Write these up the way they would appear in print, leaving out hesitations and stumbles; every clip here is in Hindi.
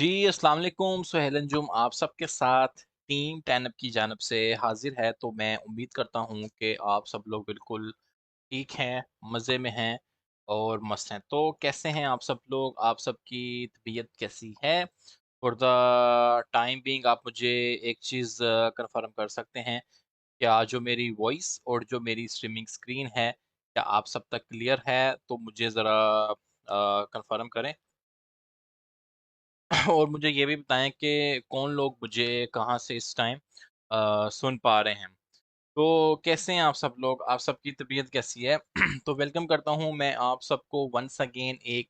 जी, अस्सलाम वालेकुम। सुहेल अंजुम आप सबके साथ टीम 10 अप की जानब से हाजिर है। तो मैं उम्मीद करता हूँ कि आप सब लोग बिल्कुल ठीक हैं, मज़े में हैं और मस्त हैं। तो कैसे हैं आप सब लोग? आप सबकी तबीयत कैसी है? फॉर द टाइम बीइंग आप मुझे एक चीज़ कन्फर्म कर सकते हैं, क्या जो मेरी वॉइस और जो मेरी स्ट्रीमिंग स्क्रीन है, क्या आप सब तक क्लियर है? तो मुझे ज़रा कन्फर्म करें। और मुझे ये भी बताएँ कि कौन लोग मुझे कहाँ से इस टाइम सुन पा रहे हैं। तो कैसे हैं आप सब लोग? आप सबकी तबीयत कैसी है? तो वेलकम करता हूँ मैं आप सबको वन्स अगेन एक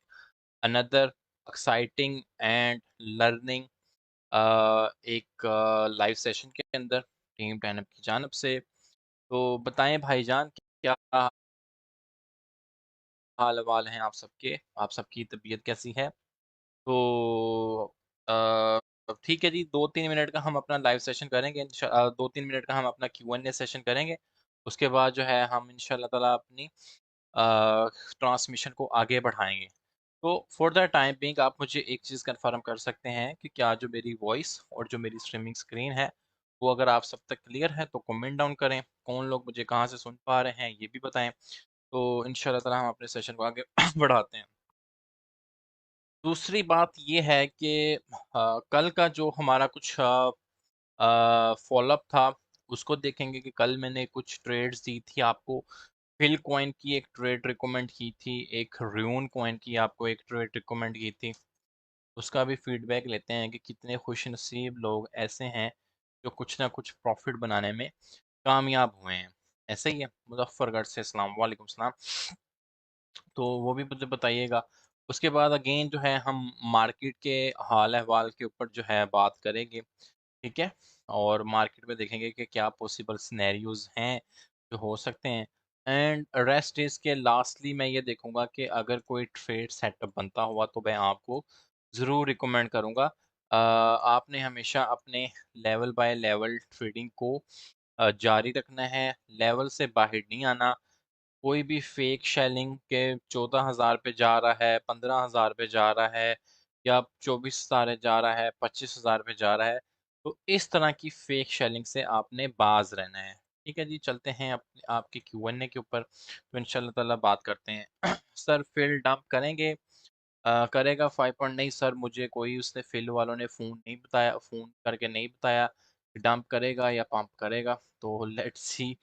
अनदर एक्साइटिंग एंड लर्निंग एक लाइव सेशन के अंदर टीम 10 अप की जानिब से। तो बताएँ भाईजान क्या हाल-अहवाल हैं आप सबके? आप सबकी तबीयत कैसी है? तो ठीक है जी, 2-3 मिनट का हम अपना लाइव सेशन करेंगे 2-3 मिनट का हम अपना क्यू&ए सेशन करेंगे। उसके बाद जो है हम इंशाअल्लाह ताला अपनी ट्रांसमिशन को आगे बढ़ाएँगे। तो फॉर द टाइम बीइंग आप मुझे एक चीज़ कन्फर्म कर सकते हैं कि क्या जो मेरी वॉइस और जो मेरी स्ट्रीमिंग स्क्रीन है, वो अगर आप सब तक क्लियर है तो कमेंट डाउन करें। कौन लोग मुझे कहाँ से सुन पा रहे हैं, ये भी बताएँ। तो इंशाअल्लाह ताला हम अपने सेशन को आगे बढ़ाते हैं। दूसरी बात ये है कि कल का जो हमारा कुछ फ़ॉलो-अप था, उसको देखेंगे कि कल मैंने कुछ ट्रेड्स दी थी आपको। फ़िल कॉइन की एक ट्रेड रिकमेंड की थी, एक र्यून कॉइन की आपको एक ट्रेड रिकमेंड की थी। उसका भी फ़ीडबैक लेते हैं कि कितने खुशनसीब लोग ऐसे हैं, जो कुछ ना कुछ प्रॉफ़िट बनाने में कामयाब हुए हैं। ऐसे ही है? मुज़फ़्फ़रगढ़ से अस्सलाम वालेकुम सलाम। तो वो भी मुझे बताइएगा। उसके बाद अगेन जो है हम मार्केट के हाल-अहवाल के ऊपर जो है बात करेंगे, ठीक है? और मार्केट में देखेंगे कि क्या पॉसिबल सिनेरियोज़ हैं, जो हो सकते हैं। एंड रेस्ट डेज़ के लास्टली मैं ये देखूँगा कि अगर कोई ट्रेड सेटअप बनता हुआ तो मैं आपको ज़रूर रिकमेंड करूँगा। आपने हमेशा अपने लेवल बाय लेवल ट्रेडिंग को जारी रखना है, लेवल से बाहर नहीं आना। कोई भी फेक शेलिंग के 14,000 पे जा रहा है, 15,000 पे जा रहा है या 24,000 जा रहा है, 25,000 पे जा रहा है, तो इस तरह की फेक शेलिंग से आपने बाज़ रहना है। ठीक है जी, चलते हैं आपके क्यू&ए के ऊपर, तो इंशाल्लाह ताला बात करते हैं। सर फ़िल डंप करेंगे? करेगा 5 पॉइंट नहीं सर, मुझे कोई उसने फ़िल वालों ने फ़ोन करके नहीं बताया कि डंप करेगा या पंप करेगा, तो लेट्स सी।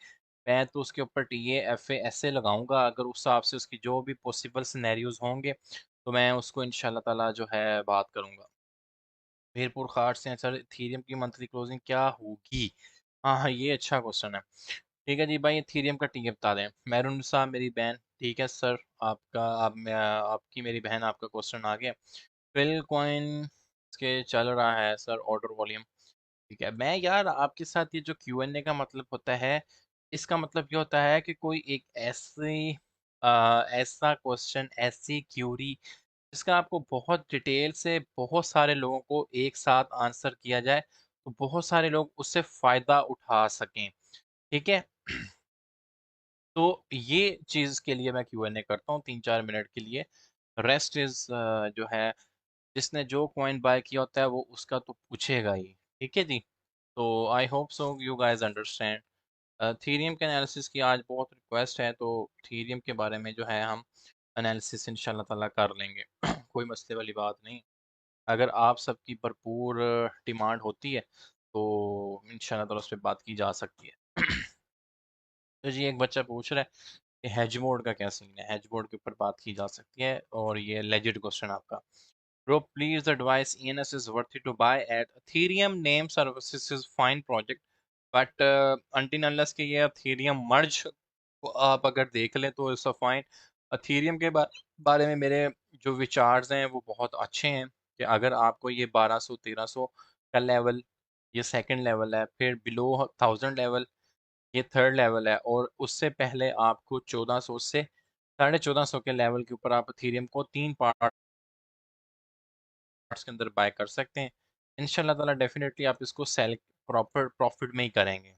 मैं तो उसके ऊपर टीए, एफए ऐसे लगाऊँगा, अगर उस हिसाब से उसकी जो भी पॉसिबल सिनेरियोज़ होंगे, तो मैं उसको इंशाल्लाह ताला जो है बात करूँगा। मीरपुर खाट से हैं सर, इथेरियम की मंथली क्लोजिंग क्या होगी? हाँ, हाँ, ये अच्छा क्वेश्चन है। ठीक है जी भाई, इथेरियम का टीए बता दें। मेहरुनिसा मेरी बहन, ठीक है सर, आपकी मेरी बहन आपका क्वेश्चन आ गया। फिल कॉइन के चल रहा है सर ऑर्डर वॉल्यूम। ठीक है, मैं यार आपके साथ ये जो क्यू&ए का मतलब होता है, इसका मतलब ये होता है कि कोई एक ऐसा क्वेश्चन, ऐसी क्यूरी जिसका आपको बहुत डिटेल से बहुत सारे लोगों को एक साथ आंसर किया जाए, तो बहुत सारे लोग उससे फ़ायदा उठा सकें। ठीक है? तो ये चीज़ के लिए मैं क्यू&ए करता हूँ 3-4 मिनट के लिए। रेस्ट इज़ जो है, जिसने जो कॉइन बाय किया होता है वो उसका तो पूछेगा ही। ठीक है जी? तो I hope so you guys understand. Theorem के एनालिसिस की आज बहुत रिक्वेस्ट है, तो थीरियम के बारे में जो है हम एनालिसिस इंशाल्लाह ताला कर लेंगे। कोई मसले वाली बात नहीं। अगर आप सबकी भरपूर डिमांड होती है, तो इंशाल्लाह ताला उस पे बात की जा सकती है। तो जी एक बच्चा पूछ रहा है कि हेज मोड का क्या सीन है? हेज मोड के ऊपर बात की जा सकती है और ये लेजिट क्वेश्चन आपका। Bro, please advise ENS is worthy to buy at Ethereum name services is fine project, but until unless कि ये Ethereum merge को आप अगर देख लें तो इट्स फाइन। Ethereum के बारे में मेरे जो विचार्स हैं वो बहुत अच्छे हैं कि अगर आपको ये 1200-1300 का लेवल, ये सेकंड लेवल है, फिर बिलो 1000 लेवल, ये थर्ड लेवल है, और उससे पहले आपको 1400 से 1450 के लेवल के ऊपर आप Ethereum को 3 पार्ट के अंदर बाय कर सकते हैं। इंशाल्लाह ताला डेफिनेटली आप इसको सेल प्रॉपर प्रॉफिट में ही करेंगे।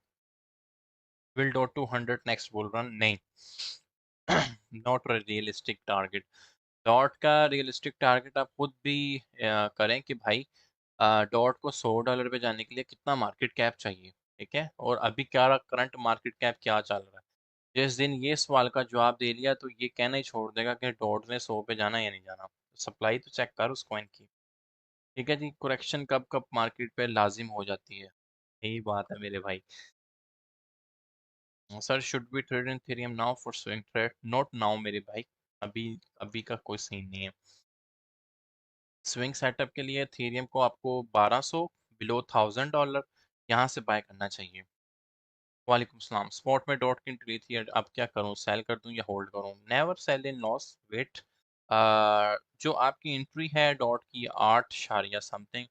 Will DOT 200 next bull run नहीं। Not a realistic target. DOT का रियलिस्टिक टारगेट आप खुद भी करें कि भाई डॉट को $100 पे जाने के लिए कितना मार्केट कैप चाहिए, ठीक है, और अभी क्या करंट मार्केट कैप क्या चल रहा है। जिस दिन ये सवाल का जवाब दे लिया तो ये कहना ही छोड़ देगा कि डॉट ने 100 पे जाना या नहीं जाना। सप्लाई तो चेक कर उस कॉइन की। ठीक है जी, करेक्शन कब कब मार्केट पे लाजिम हो जाती है, यही बात है मेरे भाई। Sir should be trade in thorium now for swing trade, not now मेरे भाई। अभी अभी का कोई सीन नहीं है। स्विंग सेटअप के लिए थेरियम को आपको 1200 बिलो $1000 यहाँ से बाय करना चाहिए। वालेकुम सलाम। स्पॉट में डॉट की एंट्री थी, अब क्या करूं, सेल कर दूं या होल्ड करूं? नेवर सेल इन लॉस, वेट। जो आपकी एंट्री है डॉट की 8 शारिया समथिंग,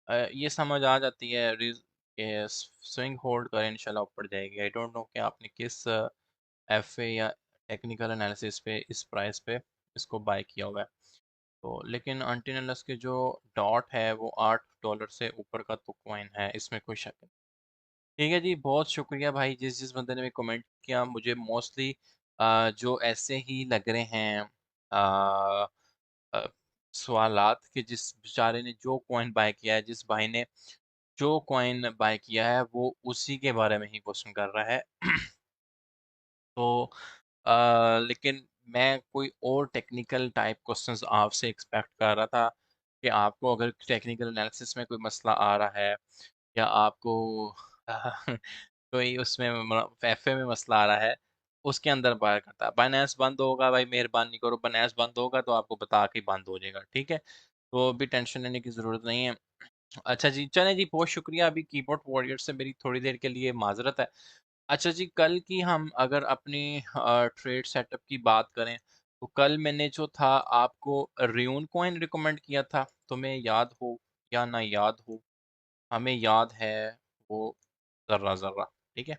ये समझ आ जाती है स्विंग होल्ड करें, इंशाल्लाह ऊपर जाएगी। आई डोंट नो कि आपने किस एफए या टेक्निकल एनालिसिस पे इस प्राइस पे इसको बाय किया हुआ है। तो लेकिन अनटिल के जो डॉट है वो $8 से ऊपर का तो कॉइन है, इसमें कोई शक नहीं। ठीक है जी, बहुत शुक्रिया भाई जिस जिस बंदे ने भी कमेंट किया। मुझे मोस्टली जो ऐसे ही लग रहे हैं अ, सवालात कि जिस बेचारे ने जो कॉइन बाय किया है, जिस भाई ने जो कॉइन बाय किया है वो उसी के बारे में ही क्वेश्चन कर रहा है। तो लेकिन मैं कोई और टेक्निकल टाइप क्वेश्चंस आपसे एक्सपेक्ट कर रहा था कि आपको अगर टेक्निकल एनालिसिस में कोई मसला आ रहा है या आपको कोई उसमें एफए में मसला आ रहा है, उसके अंदर बाहर करता है। बाइनेंस बंद होगा भाई, मेहरबानी करो, बाइनेंस बंद होगा तो आपको बता के बंद हो जाएगा, ठीक है। तो अभी टेंशन लेने की ज़रूरत नहीं है। अच्छा जी, चलें जी, बहुत शुक्रिया। अभी कीबोर्ड वॉरियर से मेरी थोड़ी देर के लिए माजरत है। अच्छा जी, कल की हम अगर अपनी ट्रेड सेटअप की बात करें तो कल मैंने जो था आपको रियून कॉइन रिकमेंड किया था, तुम्हें याद हो या ना याद हो, हमें याद है वो जर्रा जर्रा, ठीक है।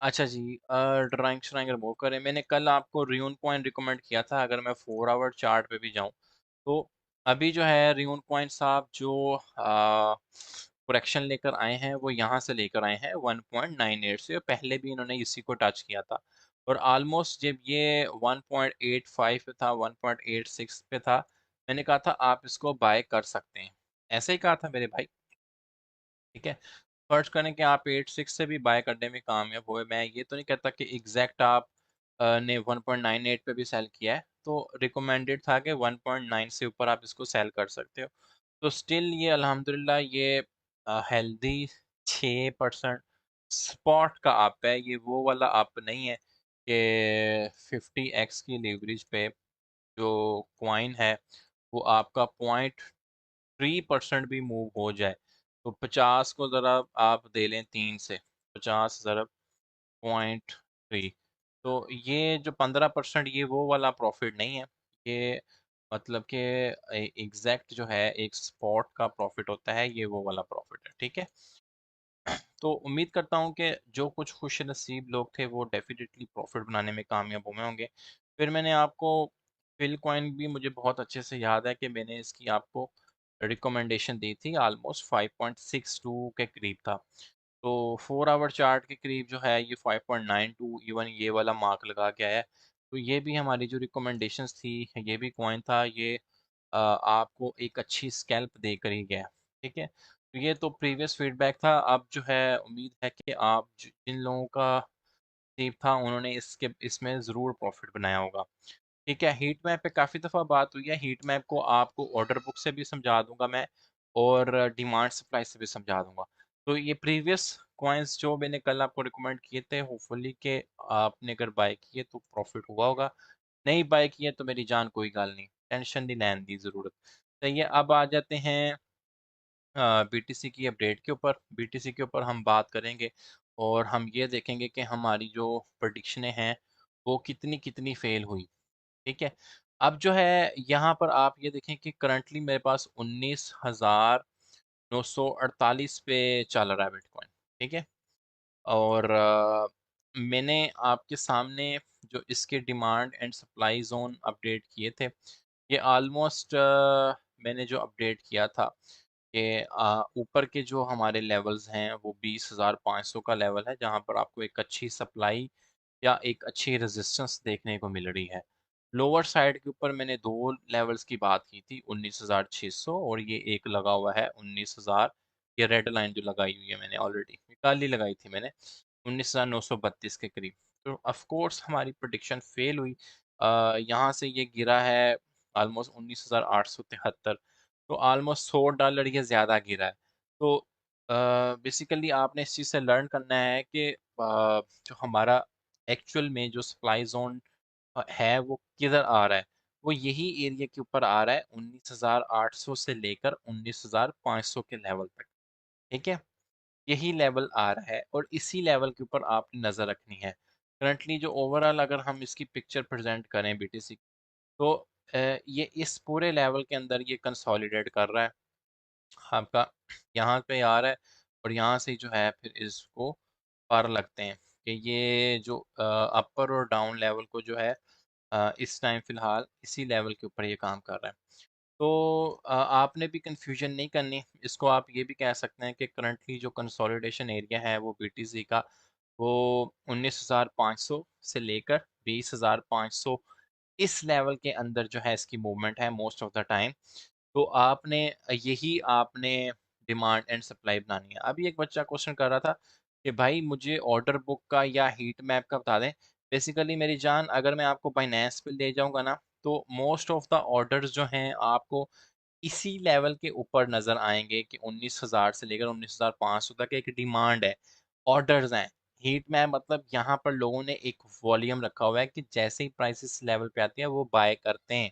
अच्छा जी, ड्राइंग श्राइंग रिमूव करें। मैंने कल आपको रियून कॉइन रिकमेंड किया था। अगर मैं 4 आवर चार्ट पे भी जाऊं तो अभी जो है रियून कॉइन साहब जो करेक्शन लेकर आए हैं वो यहाँ से लेकर आए हैं 1.98 से, और पहले भी इन्होंने इसी को टच किया था। और ऑलमोस्ट जब ये 1.85 पे था, 1.86 पे था, मैंने कहा था आप इसको बाय कर सकते हैं, ऐसे ही कहा था मेरे भाई, ठीक है। फर्ज करें कि आप 86 से भी बाय करने में कामयाब हुए, मैं ये तो नहीं कहता कि एग्जैक्ट आप ने 1.98 पे भी सेल किया है, तो रिकमेंडेड था कि 1.9 से ऊपर आप इसको सेल कर सकते हो। तो स्टिल ये अल्हम्दुलिल्लाह ये हेल्दी 6% स्पॉट का अप है। ये वो वाला अप नहीं है कि 50x की लीवरेज पे जो क्वाइन है वो आपका 0.3% भी मूव हो जाए तो 50 को ज़रा आप दे लें 3 से, 50 ज़रा 0.3, तो ये जो 15% ये वो वाला प्रॉफिट नहीं है। ये मतलब कि एग्जैक्ट जो है एक स्पॉट का प्रॉफिट होता है, ये वो वाला प्रॉफिट है, ठीक है। तो उम्मीद करता हूँ कि जो कुछ खुश नसीब लोग थे वो डेफिनेटली प्रॉफिट बनाने में कामयाब हुए होंगे। फिर मैंने आपको फिल कॉइन भी मुझे बहुत अच्छे से याद है कि मैंने इसकी आपको रिकमेंडेशन दी थी, ऑलमोस्ट 5.62 के करीब था। तो 4 आवर चार्ट के करीब जो है ये 5.92 इवन ये वाला मार्क लगा के आया है। तो ये भी हमारी जो रिकमेंडेशंस थी, ये भी कॉइन था, ये आपको एक अच्छी स्कैल्प देकर ही गया, ठीक है। तो ये तो प्रीवियस फीडबैक था। अब जो है उम्मीद है कि आप जिन लोगों का नसीब था उन्होंने इसके इसमें ज़रूर प्रॉफिट बनाया होगा, ठीक है। हीट मैप पे काफ़ी दफ़ा बात हुई है, हीट मैप को आपको ऑर्डर बुक से भी समझा दूंगा मैं, और डिमांड सप्लाई से भी समझा दूंगा। तो ये प्रीवियस कॉइन्स जो मैंने कल आपको रिकमेंड किए थे, होपफुली के आपने अगर बाय किए तो प्रॉफिट हुआ होगा, नहीं बाय किए तो मेरी जान कोई गाल नहीं, टेंशन नहीं लेने दी ज़रूरत। सही है, अब आ जाते हैं बीटीसी की अपडेट के ऊपर। बीटीसी के ऊपर हम बात करेंगे और हम ये देखेंगे कि हमारी जो प्रडिक्शनें हैं वो कितनी कितनी फेल हुई, ठीक है। अब जो है यहाँ पर आप ये देखें कि करंटली मेरे पास 19,948 पे चल रहा है बिटकॉइन, ठीक है। और मैंने आपके सामने जो इसके demand and supply zone update किए थे, ये ऑलमोस्ट मैंने जो अपडेट किया था कि ऊपर के जो हमारे लेवल्स हैं वो 20,500 का लेवल है, जहाँ पर आपको एक अच्छी सप्लाई या एक अच्छी रेजिस्टेंस देखने को मिल रही है। लोअर साइड के ऊपर मैंने 2 लेवल्स की बात की थी, 19,600 और ये एक लगा हुआ है 19,000। ये रेड लाइन जो लगाई हुई है मैंने ऑलरेडी, काली लगाई थी मैंने 19,932 के करीब। तो ऑफ कोर्स हमारी प्रेडिक्शन फेल हुई। यहाँ से ये गिरा है ऑलमोस्ट 19,873, तो ऑलमोस्ट $100 ये ज़्यादा गिरा है। तो बेसिकली आपने इस चीज़ से लर्न करना है कि जो हमारा एक्चुअल में जो सप्लाई जोन है वो किधर आ रहा है। वो यही एरिया के ऊपर आ रहा है 19,800 से लेकर 19,500 के लेवल तक। ठीक है, यही लेवल आ रहा है और इसी लेवल के ऊपर आपने नज़र रखनी है। करंटली जो ओवरऑल अगर हम इसकी पिक्चर प्रेजेंट करें बीटीसी, तो ये इस पूरे लेवल के अंदर ये कंसोलिडेट कर रहा है आपका, यहाँ पे आ रहा है और यहाँ से जो है फिर इसको पार लगते हैं कि ये जो अपर और डाउन लेवल को जो है इस टाइम फ़िलहाल इसी लेवल के ऊपर ये काम कर रहा है। तो आपने भी कन्फ्यूजन नहीं करनी, इसको आप ये भी कह सकते हैं कि करंटली जो कंसोलिडेशन एरिया है वो बीटीसी का, वो 19,500 से लेकर 20,500 इस लेवल के अंदर जो है इसकी मूवमेंट है मोस्ट ऑफ द टाइम। तो आपने डिमांड एंड सप्लाई बनानी है। अभी एक बच्चा क्वेश्चन कर रहा था कि भाई मुझे ऑर्डर बुक का या हीट मैप का बता दें। बेसिकली मेरी जान, अगर मैं आपको बाइनेंस पे ले जाऊंगा ना, तो मोस्ट ऑफ द ऑर्डर्स जो हैं आपको इसी लेवल के ऊपर नजर आएंगे कि 19,000 से लेकर 19,500 तक एक डिमांड है, ऑर्डर्स हैं। हीट मैप मतलब यहाँ पर लोगों ने एक वॉल्यूम रखा हुआ है कि जैसे ही प्राइसेस लेवल पे आती है वो बाय करते हैं।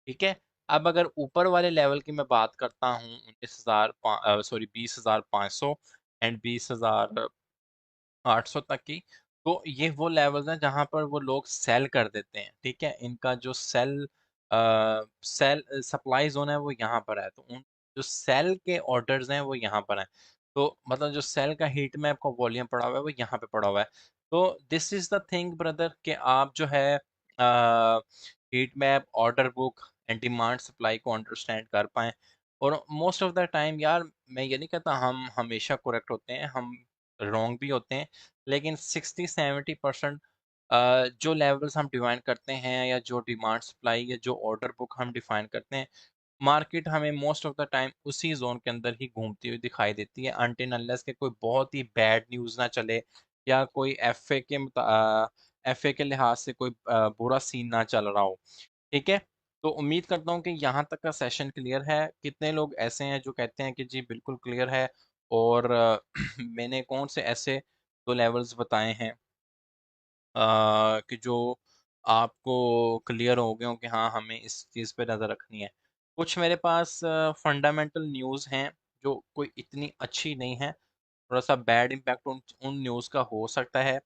ठीक है। अब अगर ऊपर वाले लेवल की मैं बात करता हूँ, 20,500 एंड 20,800 तक की, तो ये वो लेवल्स हैं जहाँ पर वो लोग सेल कर देते हैं। ठीक है, इनका जो सेल सप्लाई जोन है वो यहाँ पर है, तो उन जो सेल के ऑर्डर्स हैं वो यहाँ पर हैं। तो मतलब जो सेल का हीट मैप का वॉल्यूम पड़ा हुआ है वो यहाँ पे पड़ा हुआ है। तो this is the thing brother कि आप जो है heat map, order book and demand supply को अंडरस्टैंड कर पाएँ। और मोस्ट ऑफ द टाइम यार, मैं ये नहीं कहता हम हमेशा करेक्ट होते हैं, हम रॉन्ग भी होते हैं, लेकिन 60-70% जो लेवल्स हम डिफाइन करते हैं या जो डिमांड सप्लाई या जो ऑर्डर बुक हम डिफाइन करते हैं, मार्केट हमें मोस्ट ऑफ द टाइम उसी जोन के अंदर ही घूमती हुई दिखाई देती है, अनटिल अनलेस के कोई बहुत ही बैड न्यूज़ ना चले या कोई एफए के लिहाज से कोई बुरा सीन ना चल रहा हो। ठीक है। तो उम्मीद करता हूँ कि यहाँ तक का सेशन क्लियर है। कितने लोग ऐसे हैं जो कहते हैं कि जी बिल्कुल क्लियर है, और मैंने कौन से ऐसे 2 लेवल्स बताए हैं कि जो आपको क्लियर हो गए हो कि हाँ हमें इस चीज़ पे नज़र रखनी है। कुछ मेरे पास फंडामेंटल न्यूज़ हैं जो कोई इतनी अच्छी नहीं है, थोड़ा सा बैड इम्पैक्ट उन उन न्यूज़ का हो सकता है।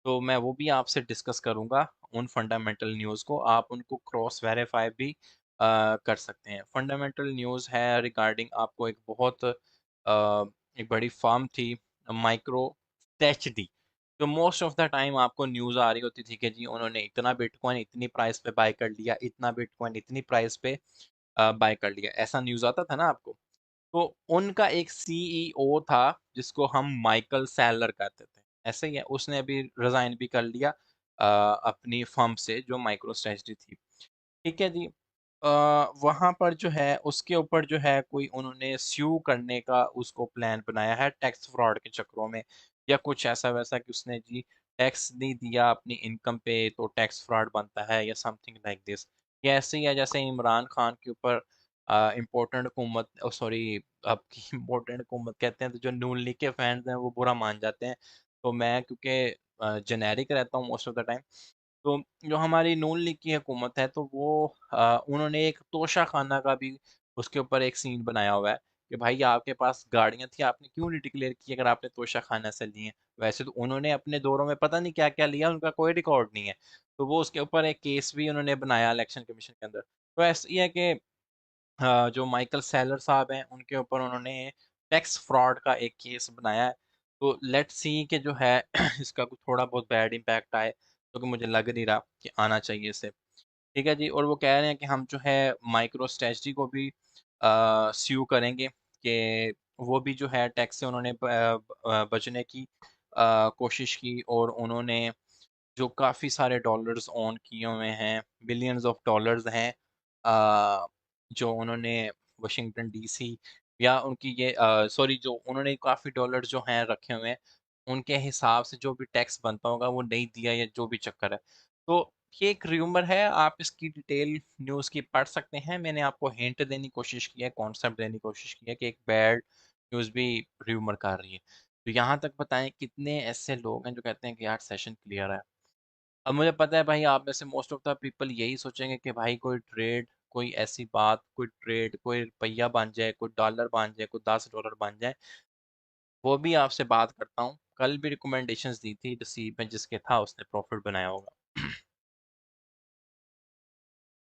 तो मैं वो भी आपसे डिस्कस करूँगा, उन फंडामेंटल न्यूज़ को आप उनको क्रॉस वेरीफाई भी कर सकते हैं। फंडामेंटल न्यूज़ है रिगार्डिंग आपको एक बड़ी फर्म थी, माइक्रो टेचडी, जो मोस्ट ऑफ द टाइम आपको न्यूज़ आ रही होती थी कि जी उन्होंने इतना बिटकॉइन इतनी प्राइस पे बाय कर लिया, इतना बिटकॉइन इतनी प्राइस पे बाय कर लिया, ऐसा न्यूज़ आता था ना आपको। तो उनका एक सीईओ था जिसको हम माइकल सैलर कहते थे, ऐसे ही है, उसने अभी रिजाइन भी कर लिया अपनी फर्म से जो माइक्रो स्ट्रेटजी थी। ठीक है जी। वहाँ पर जो है उसके ऊपर जो है कोई उन्होंने स्यू करने का उसको प्लान बनाया है टैक्स फ्रॉड के चक्करों में, या कुछ ऐसा वैसा कि उसने जी टैक्स नहीं दिया अपनी इनकम पे तो टैक्स फ्रॉड बनता है या समथिंग लाइक दिस। ये ऐसे ही है जैसे इमरान खान के ऊपर इम्पोर्टेंट हुकूमत, सॉरी आपकी इम्पोर्टेंट हुकूमत कहते हैं तो जो नून लीग के फैंस हैं वो बुरा मान जाते हैं। तो मैं क्योंकि जेनेरिक रहता हूँ मोस्ट ऑफ द टाइम, तो जो हमारी नून लीग की हुकूमत है तो वो उन्होंने एक तोशा खाना का भी उसके ऊपर एक सीन बनाया हुआ है कि भाई आपके पास गाड़ियां थी, आपने क्यों नहीं डिक्लेयर की अगर आपने तोशा खाना से ली है। वैसे तो उन्होंने अपने दौरों में पता नहीं क्या क्या लिया, उनका कोई रिकॉर्ड नहीं है। तो वो उसके ऊपर एक केस भी उन्होंने बनाया इलेक्शन कमीशन के अंदर। तो ऐसा ही है कि जो माइकल सेलर साहब हैं उनके ऊपर उन्होंने टैक्स फ्रॉड का एक केस बनाया है। तो लेट्स सी कि जो है इसका कुछ थोड़ा बहुत बैड इम्पैक्ट आए, क्योंकि मुझे लग नहीं रहा कि आना चाहिए इसे। ठीक है जी। और वो कह रहे हैं कि हम जो है माइक्रो स्ट्रेटजी को भी स्यू करेंगे कि वो भी जो है टैक्स से उन्होंने बचने की कोशिश की, और उन्होंने जो काफ़ी सारे डॉलर्स ऑन किए हुए हैं, बिलियंस ऑफ डॉलर्स हैं, जो उन्होंने वाशिंगटन डीसी या उनकी ये सॉरी, जो उन्होंने काफ़ी डॉलर जो हैं रखे हुए हैं, उनके हिसाब से जो भी टैक्स बनता होगा वो नहीं दिया या जो भी चक्कर है। तो ये एक र्यूमर है, आप इसकी डिटेल न्यूज़ की पढ़ सकते हैं। मैंने आपको हिंट देने की कोशिश की है, कॉन्सेप्ट देने की कोशिश की है कि एक बैड न्यूज़ भी र्यूमर कर रही है। तो यहाँ तक बताएं कितने ऐसे लोग हैं जो कहते हैं कि यार सेशन क्लियर है। अब मुझे पता है भाई, आप में से मोस्ट ऑफ द पीपल यही सोचेंगे कि भाई कोई ट्रेड, कोई ऐसी बात, कोई ट्रेड, कोई रुपया बन जाए, कोई डॉलर बन जाए, कोई $10 बन जाए। वो भी आपसे बात करता हूँ, कल भी रिकमेंडेशंस दी थी, नसीब में जिसके था उसने प्रॉफिट बनाया होगा।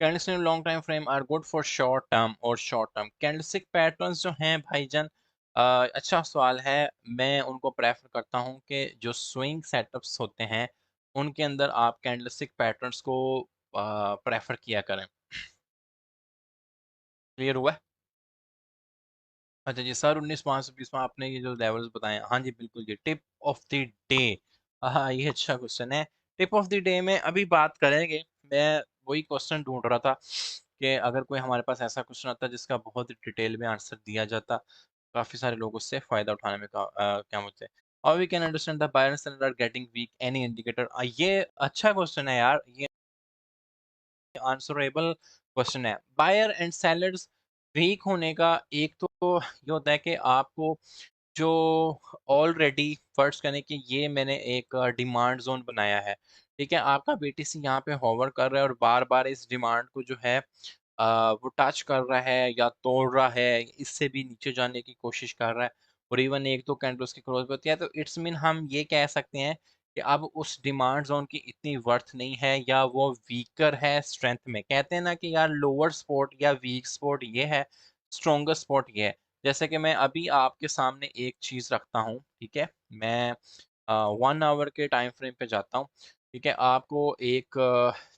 Candlestick long time frame are good for short term और शॉर्ट टर्म कैंडलस्टिक पैटर्न्स जो हैं भाईजान, अच्छा सवाल है। मैं उनको प्रेफर करता हूँ कि जो स्विंग सेटअप्स होते हैं उनके अंदर आप कैंडलस्टिक पैटर्न्स को प्रेफर किया करें। क्लियर हुआ? अच्छा जी सर, 19 5 20 में आपने ये जो लेवल्स बताए, हाँ जी बिल्कुल जी। टिप ऑफ द डे, हाँ ये अच्छा क्वेश्चन है। टिप ऑफ द डे में अभी बात करेंगे। मैं वही क्वेश्चन ढूंढ रहा था कि अगर कोई हमारे पास ऐसा क्वेश्चन आता जिसका बहुत डिटेल में आंसर दिया जाता, काफी सारे लोग उससे फायदा उठाने में क्या बोलते हैं। और we can understand the buyer and seller are getting weak any indicator, ये अच्छा क्वेश्चन है यार, ये आंसरेबल क्वेश्चन है। बायर एंड सेलर्स वीक होने का एक तो ये होता है कि आपको जो ऑलरेडी फर्स्ट करने की, ये मैंने एक डिमांड जोन बनाया है, ठीक है। आपका बीटीसी यहाँ पे होवर कर रहा है और बार बार इस डिमांड को जो है वो टच कर रहा है या तोड़ रहा है, इससे भी नीचे जाने की कोशिश कर रहा है, और इवन एक दो कैंडल्स की क्लोज होती है, तो इट्स मीन हम ये कह सकते हैं कि अब उस डिमांड जोन की इतनी वर्थ नहीं है, या वो वीकर है स्ट्रेंथ में। कहते हैं ना कि यार लोअर स्पॉट या वीक स्पॉट ये है, स्ट्रोंगर स्पॉट ये है। जैसे कि मैं अभी आपके सामने एक चीज रखता हूँ, ठीक है। मैं 1 आवर के टाइम फ्रेम पे जाता हूँ, ठीक है। आपको एक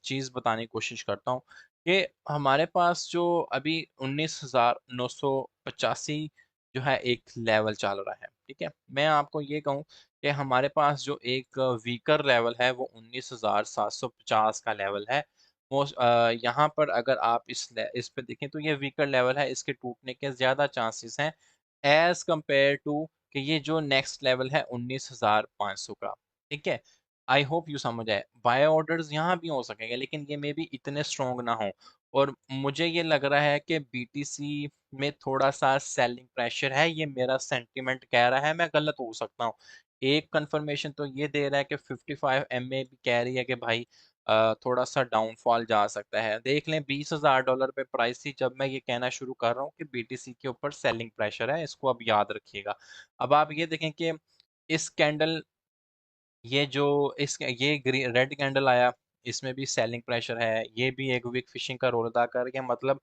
चीज बताने की कोशिश करता हूँ कि हमारे पास जो अभी 19,985 जो है एक लेवल चल रहा है, ठीक है। मैं आपको ये कहूँ कि हमारे पास जो एक वीकर लेवल है वो 19,750 का लेवल है। यहाँ पर अगर आप इस पे देखें तो ये वीकर लेवल है, इसके टूटने के ज्यादा चांसेस हैं एज कंपेयर टू कि ये जो नेक्स्ट लेवल है 19,500 का, ठीक है। आई होप यू समझ आए। बाय ऑर्डर्स यहाँ भी हो सकेंगे लेकिन ये मे भी इतने स्ट्रॉन्ग ना हो, और मुझे ये लग रहा है कि बीटीसी में थोड़ा सा सेलिंग प्रेशर है, ये मेरा सेंटिमेंट कह रहा है, मैं गलत हो सकता हूँ। एक कंफर्मेशन तो ये दे रहा है कि 55 MA भी कह रही है कि भाई थोड़ा सा डाउनफॉल जा सकता है। देख लें, $20,000 पे प्राइस थी जब मैं ये कहना शुरू कर रहा हूँ कि बीटीसी के ऊपर सेलिंग प्रेशर है, इसको अब याद रखिएगा। अब आप ये देखें कि इस कैंडल, ये जो इस ये रेड कैंडल आया, इसमें भी सेलिंग प्रेशर है, ये भी एक वीक फिशिंग का रोल अदा कर रही है, मतलब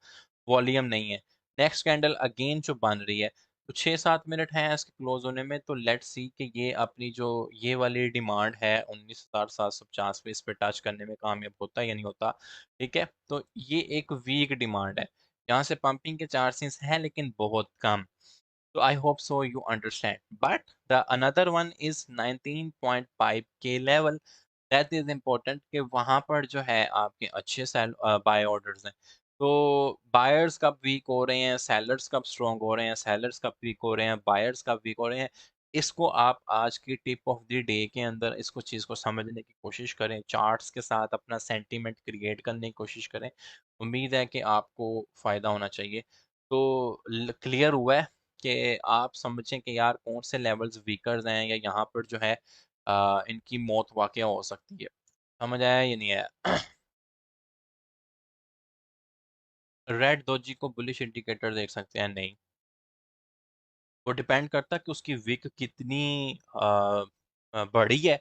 वॉल्यूम नहीं है। नेक्स्ट कैंडल अगेन जो बन रही है, तो 6 7 मिनट हैं इसके क्लोज होने में, तो लेट्स सी कि ये अपनी जो ये वाली डिमांड है 19,750 पे, इस पे टच करने में कामयाब होता है या नहीं होता, ठीक है। तो ये एक वीक डिमांड है, यहाँ से पंपिंग के चांसेस हैं लेकिन बहुत कम। So I hope so you understand. But the another one is 19.5K level. That is important कि वहाँ पर जो है आपके अच्छे सेल बाय ऑर्डर्स हैं। तो बायर्स कब वीक हो रहे हैं, सेलर्स कब स्ट्रॉन्ग हो रहे हैं, सेलर्स कब वीक हो रहे हैं, बायर्स कब वीक हो रहे हैं, इसको आप आज की टिप ऑफ द डे के अंदर इसको चीज़ को समझने की कोशिश करें, चार्ट्स के साथ अपना सेंटीमेंट क्रिएट करने की कोशिश करें। उम्मीद है कि आपको फ़ायदा होना चाहिए। तो क्लियर हुआ है कि आप समझें कि यार कौन से लेवल्स वीकर्स हैं, या यहाँ पर जो है इनकी मौत वाकया हो सकती है। समझ आया या नहीं आया? रेड दोजी को बुलिश इंडिकेटर देख सकते हैं? नहीं, वो डिपेंड करता है कि उसकी विक कितनी बड़ी है,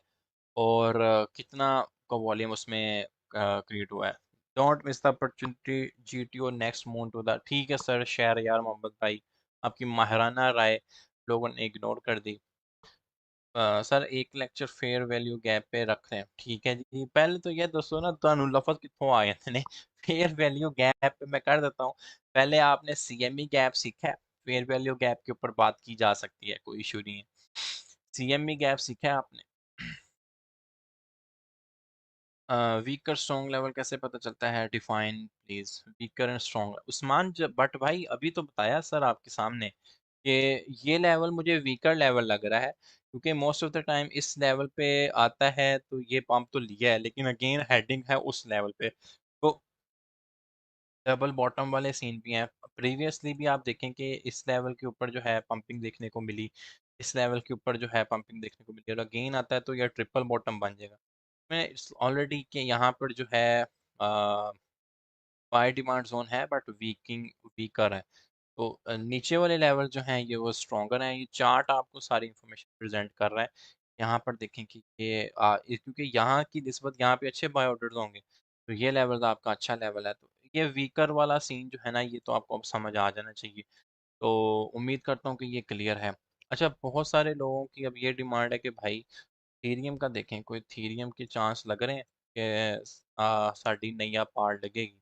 और कितना का वॉल्यूम उसमें क्रिएट हुआ है। Don't miss the opportunity, GTO next move to the, ठीक है सर, शेयर यार मोहम्मद भाई, आपकी माहिराना राय लोगों ने इग्नोर कर दी। सर एक लेक्चर फेयर वैल्यू गैप पे रख रहे हैं, ठीक है जी। पहले तो ये दोस्तों ना, ਤੁਹਾਨੂੰ लफज कितों आ गए थे फेयर वैल्यू गैप पे मैं कर देता हूँ। पहले आपने सीएमई गैप सीखा है, फेयर वैल्यू गैप के ऊपर बात की जा सकती है, कोई इशू नहीं है। सीएमई गैप सीखा है आपने? वीकर स्ट्रॉन्ग लेवल कैसे पता चलता है, define please weaker and strong. Usman but भाई अभी तो बताया सर आपके सामने कि ये लेवल मुझे वीकर लेवल लग रहा है, क्योंकि मोस्ट ऑफ द टाइम इस लेवल पे आता है तो ये पंप तो लिया है, लेकिन अगेन हेडिंग है उस लेवल पे, तो डबल बॉटम वाले सीन भी हैं। प्रीवियसली भी आप देखें कि इस लेवल के ऊपर जो है पंपिंग देखने को मिली, इस लेवल के ऊपर जो है पंपिंग देखने को मिली, और अगेन आता है तो यह ट्रिपल बॉटम बन जाएगा। मैं ऑलरेडी के यहाँ पर जो है बाय डिमांड जोन है, बट वीकर है। तो नीचे वाले लेवल जो हैं ये वो स्ट्रॉन्गर हैं। ये चार्ट आपको सारी इंफॉर्मेशन प्रेजेंट कर रहा है। यहाँ पर देखें कि क्योंकि यहाँ की निस्बत यहाँ पे अच्छे बाय ऑर्डर्स होंगे, तो ये लेवल आपका अच्छा लेवल है। तो ये वीकर वाला सीन जो है ना, ये तो आपको अब समझ आ जाना चाहिए। तो उम्मीद करता हूँ कि ये क्लियर है। अच्छा, बहुत सारे लोगों की अब ये डिमांड है कि भाई थीरियम का देखें, कोई थीरियम के चांस लग रहे हैं कि साड़ी नैया पार लगेगी।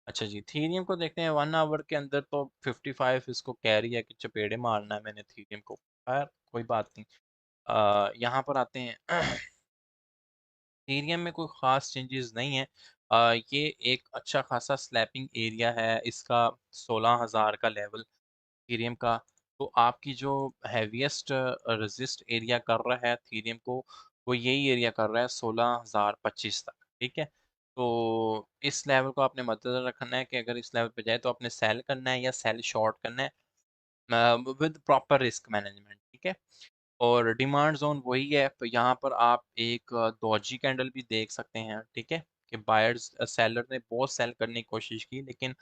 अच्छा जी, थीरियम को देखते हैं। 1 आवर के अंदर तो 55 इसको कह रही है कि चपेड़े मारना है मैंने थीरियम को। खैर कोई बात नहीं। यहाँ पर आते हैं। थीरियम में कोई ख़ास चेंजेस नहीं है। ये एक अच्छा खासा स्लैपिंग एरिया है इसका, 16,000 का लेवल थीरियम का। तो आपकी जो हैवीएस्ट रेजिस्ट एरिया कर रहा है थीरियम को, वो यही एरिया कर रहा है 16,025 तक। ठीक है, तो इस लेवल को आपने मद्देनजर रखना है कि अगर इस लेवल पे जाए तो आपने सेल करना है या सेल शॉर्ट करना है विद प्रॉपर रिस्क मैनेजमेंट। ठीक है, और डिमांड जोन वही है। तो यहाँ पर आप एक डॉजी कैंडल भी देख सकते हैं। ठीक है, कि बायर्स सेलर ने बहुत सेल करने की कोशिश की, लेकिन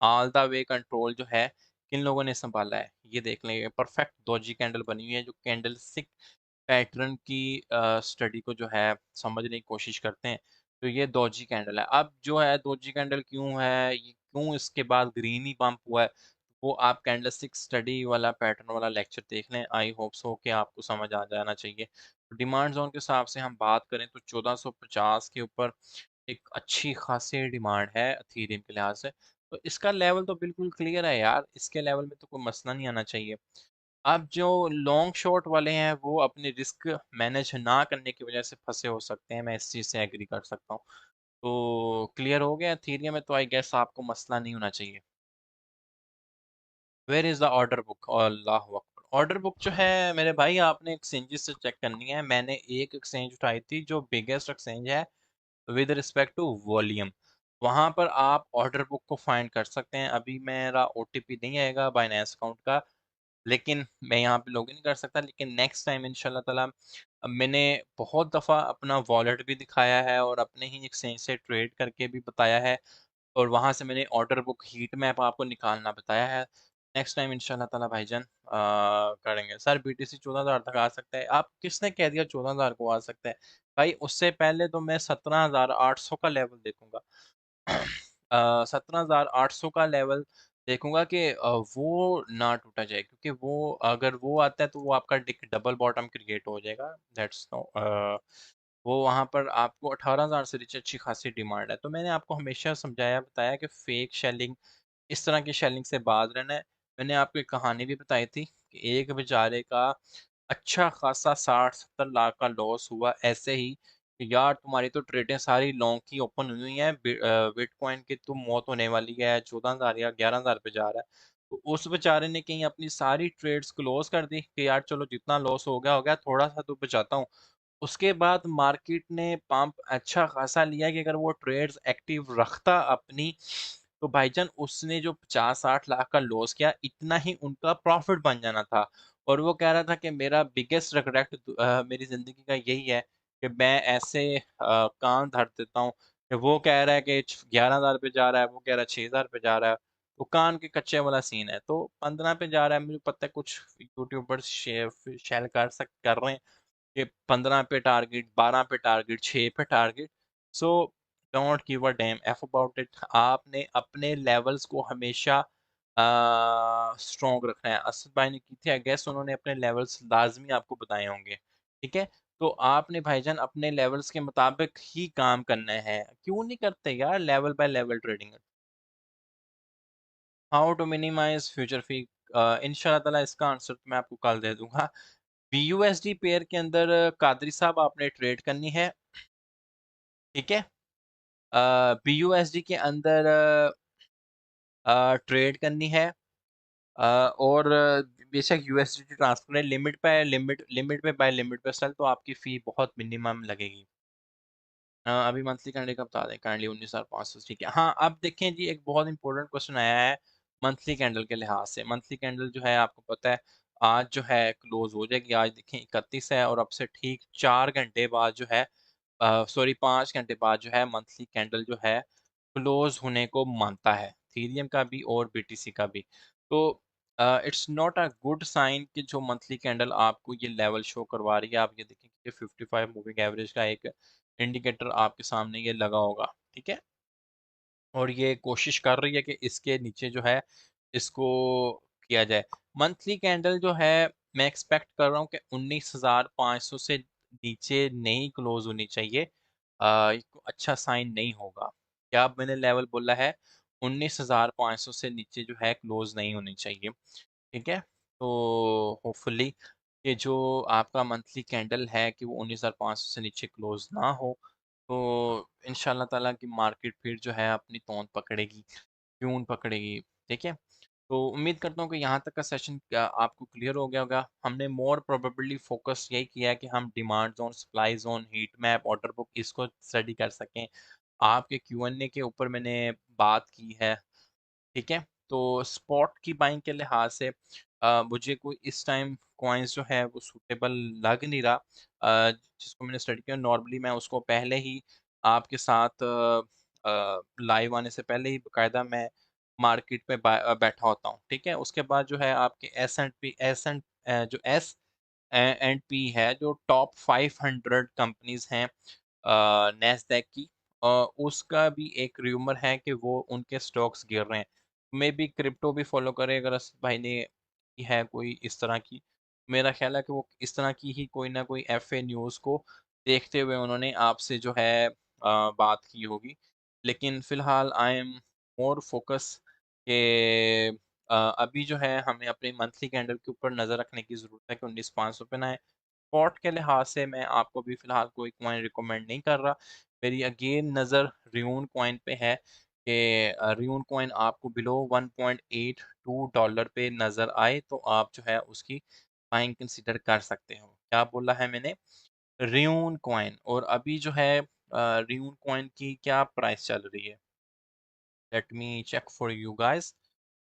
ऑल द वे कंट्रोल जो है किन लोगों ने संभाला है, ये देख लें। परफेक्ट डॉजी कैंडल बनी हुई है, जो कैंडल स्टिक पैटर्न की स्टडी को जो है समझने की कोशिश करते हैं। तो ये डॉजी कैंडल है। अब जो है डॉजी कैंडल क्यों है, ये क्यों इसके बाद ग्रीन ही बम्प हुआ है, वो आप कैंडलस्टिक स्टडी वाला पैटर्न वाला लेक्चर देख लें। आई होप सो कि आपको समझ आ जाना चाहिए। डिमांड जोन के हिसाब से हम बात करें तो 1450 के ऊपर एक अच्छी खासी डिमांड है अथीरियम के लिहाज से। तो इसका लेवल तो बिल्कुल क्लियर है यार, इसके लेवल में तो कोई मसला नहीं आना चाहिए। अब जो लॉन्ग शॉट वाले हैं वो अपने रिस्क मैनेज ना करने की वजह से फंसे हो सकते हैं, मैं इस चीज़ से एग्री कर सकता हूँ। तो क्लियर हो गया एथीरियम में, तो आई गेस आपको मसला नहीं होना चाहिए। Where is the order book? अल्लाह अकबर। ऑर्डर बुक जो है मेरे भाई, आपने एक्सचेंजेस से चेक करनी है। मैंने एक एक्सचेंज उठाई थी जो बिगेस्ट एक्सचेंज है विद रिस्पेक्ट टू वॉल्यूम। वहां पर आप ऑर्डर बुक को फाइंड कर सकते हैं। अभी मेरा ओटीपी नहीं आएगा बाइनेंस अकाउंट का, लेकिन मैं यहाँ पे लॉगिन नहीं कर सकता। लेकिन नेक्स्ट टाइम इंशाल्लाह ताला, मैंने बहुत दफ़ा अपना वॉलेट भी दिखाया है और अपने ही एक्सचेंज से ट्रेड करके भी बताया है, और वहाँ से मैंने ऑर्डर बुक हीट मैप आपको निकालना बताया है। नेक्स्ट टाइम इंशाल्लाह ताला भाईजान करेंगे। सर बीटीसी 14,000 तक आ सकता है? आप किसने कह दिया 14,000 को आ सकता है? भाई उससे पहले तो मैं 17,800 का लेवल देखूंगा। 17,800 का लेवल देखूंगा कि वो ना टूटा जाए, क्योंकि वो अगर वो आता है तो वो आपका डबल बॉटम क्रिएट हो जाएगा। दैट्स नो, वो वहां पर आपको 18,000 से नीचे अच्छी खासी डिमांड है। तो मैंने आपको हमेशा समझाया बताया कि फेक शेलिंग, इस तरह की शेलिंग से बाज रहना है। मैंने आपको एक कहानी भी बताई थी कि एक बेचारे का अच्छा खासा 60-70 लाख का लॉस हुआ ऐसे ही कि यार तुम्हारी तो ट्रेडें सारी लॉन्ग की ओपन हुई हैं, बिटकॉइन की तो मौत होने वाली है, 14,000 या 11,000 पे जा रहा है। तो उस बेचारे ने कहीं अपनी सारी ट्रेड्स क्लोज कर दी कि यार चलो जितना लॉस हो गया, थोड़ा सा तो बचाता हूँ। उसके बाद मार्केट ने पंप अच्छा खासा लिया कि अगर वो ट्रेड्स एक्टिव रखता अपनी, तो भाईजान उसने जो 50-60 लाख का लॉस किया, इतना ही उनका प्रॉफिट बन जाना था। और वो कह रहा था कि मेरा बिगेस्ट रिग्रेट मेरी जिंदगी का यही है कि मैं ऐसे कान धर देता हूँ कि वो कह रहा है कि 11,000 पे जा रहा है, वो कह रहा है 6,000 पे जा रहा है। वो कान के कच्चे वाला सीन है। तो 15 पे जा रहा है, मुझे पता है कुछ यूट्यूबर्स शेयर कर रहे हैं कि 15 पे टारगेट, 12 पे टारगेट, 6 पे target. So don't give a dam F about it. आपने अपने लेवल्स को हमेशा स्ट्रॉन्ग रखना है। असद भाई ने की थी, आई गेस उन्होंने अपने लेवल्स लाजमी आपको बताए होंगे। ठीक है, तो आपने भाईजान अपने लेवल्स के मुताबिक ही काम करना है। क्यों नहीं करते यार level by level trading? How to minimise future fee? इंशाल्लाह ताला इसका आंसर मैं आपको कल दे दूंगा। BUSD पेयर के अंदर कादरी साहब आपने ट्रेड करनी है। ठीक है। BUSD के अंदर ट्रेड करनी है, और बेशक USDT ट्रांसफर है, लिमिट पे लिमिट पे बाय लिमिट पे सेल, तो आपकी फ़ी बहुत मिनिमम लगेगी। अभी मंथली कैंडल का बता दें, काइंडली 19,500, ठीक है। हाँ, अब देखें जी, एक बहुत इंपॉर्टेंट क्वेश्चन आया है मंथली कैंडल के लिहाज से। मंथली कैंडल जो है आपको पता है आज जो है क्लोज हो जाएगी। आज देखें 31 है, और अब से ठीक 4 घंटे बाद जो है, सॉरी 5 घंटे बाद जो है मंथली कैंडल जो है क्लोज होने को मानता है, थीरियम का भी और BTC का भी। तो it's not a good sign कि जो मंथली कैंडल आपको ये लेवल शो करवा रही है, आप ये देखें कि 55 मूविंग एवरेज का एक इंडिकेटर आपके सामने ये लगा होगा, ठीक है। और ये कोशिश कर रही है कि इसके नीचे जो है इसको किया जाए। मंथली कैंडल जो है मैं एक्सपेक्ट कर रहा हूँ कि 19,500 से नीचे नहीं क्लोज होनी चाहिए। ये अच्छा साइन नहीं होगा। क्या अब मैंने लेवल बोला है, 19,500 से नीचे जो है क्लोज नहीं होनी चाहिए, ठीक है। तो होपफुली ये जो आपका मंथली कैंडल है कि वो 19,500 से नीचे क्लोज ना हो, तो इंशाल्लाह ताला की मार्केट फिर जो है अपनी तोंद पकड़ेगी, ट्यून पकड़ेगी, ठीक है। तो उम्मीद करता हूँ कि यहाँ तक का सेशन आपको क्लियर हो गया होगा। हमने मोर प्रोबेबली फोकस यही किया है कि हम demand zone, supply zone, heat map, order book इसको स्टडी कर सकें। आपके Q&A के ऊपर मैंने बात की है, ठीक है। तो स्पॉट की बाइंग के लिहाज से मुझे कोई इस टाइम कॉइन्स जो है वो सूटेबल लग नहीं रहा। जिसको मैंने स्टडी किया, नॉर्मली मैं उसको पहले ही आपके साथ लाइव आने से पहले ही बाकायदा मैं मार्केट में बैठा होता हूँ, ठीक है। उसके बाद जो है आपके जो S&P है, जो टॉप 500 कंपनीज हैं नैस्डैक की, उसका भी एक र्यूमर है कि वो उनके स्टॉक्स गिर रहे हैं। मे बी क्रिप्टो भी फॉलो करे, अगर असद भाई ने की है कोई इस तरह की। मेरा ख्याल है कि वो इस तरह की ही कोई ना कोई FA न्यूज़ को देखते हुए उन्होंने आपसे जो है बात की होगी। लेकिन फ़िलहाल आई एम मोर फोकस के अभी जो है हमें अपने मंथली कैंडल के ऊपर नज़र रखने की ज़रूरत है कि 19,500 पे ना आए। स्पॉट के लिहाज से मैं आपको भी फ़िलहाल कोई कॉइन रिकमेंड नहीं कर रहा। मेरी अगेन नज़र रियून कॉइन पे है कि रियून कॉइन आपको बिलो $1.82 पे नज़र आए तो आप जो है उसकी बाइंग कंसीडर कर सकते हो। क्या बोला है मैंने? Ruin coin. और अभी जो है रियून कॉइन की क्या प्राइस चल रही है? Let me check for you guys.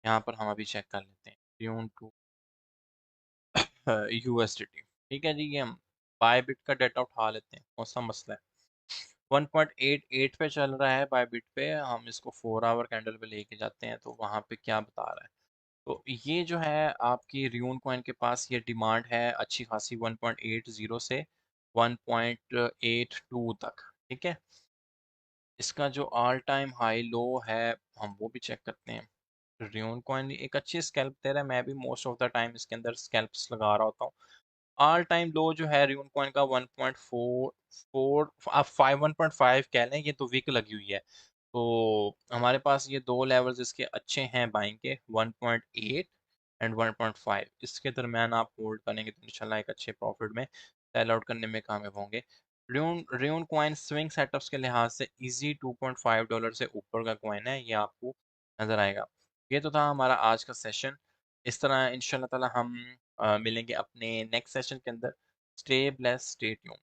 यहाँ पर हम अभी चेक कर लेते हैं रियून टू USDT। ठीक है जी, ये हम बायबिट का डाटा उठा लेते हैं, कौन सा मसला है। 1.88 पे चल रहा है बायबिट पे, हम इसको 4 आवर कैंडल पे लेके जाते हैं तो वहाँ पे क्या बता रहा है। तो ये जो है आपकी रियून कॉइन के पास ये डिमांड है अच्छी खासी 1.80 से 1.82 तक, ठीक है। इसका जो ऑल टाइम हाई लो है हम वो भी चेक करते हैं। रियून कॉइन एक अच्छी स्कैल्प दे रहा है, मैं भी मोस्ट ऑफ द टाइम इसके अंदर स्कैल्प्स लगा रहा होता हूँ। ऑल टाइम लो जो है रियून कॉइन का 1.44, आप 1.5 कह लें, ये तो वीक लगी हुई है। तो हमारे पास ये दो लेवल्स इसके अच्छे हैं बाइंग के, 1.8 एंड 1.5। इसके दरमियान आप होल्ड करेंगे तो इंशाल्लाह एक अच्छे प्रॉफिट में सेल आउट करने में कामयाब होंगे। Ruin ruin coin swing setups के लिहाज से इजी $2.5 से ऊपर का कॉइन है, ये आपको नज़र आएगा। ये तो था हमारा आज का सेशन। इस तरह इंशाल्लाह ताला हम मिलेंगे अपने नेक्स्ट सेशन के अंदर। Stay blessed, stay tuned.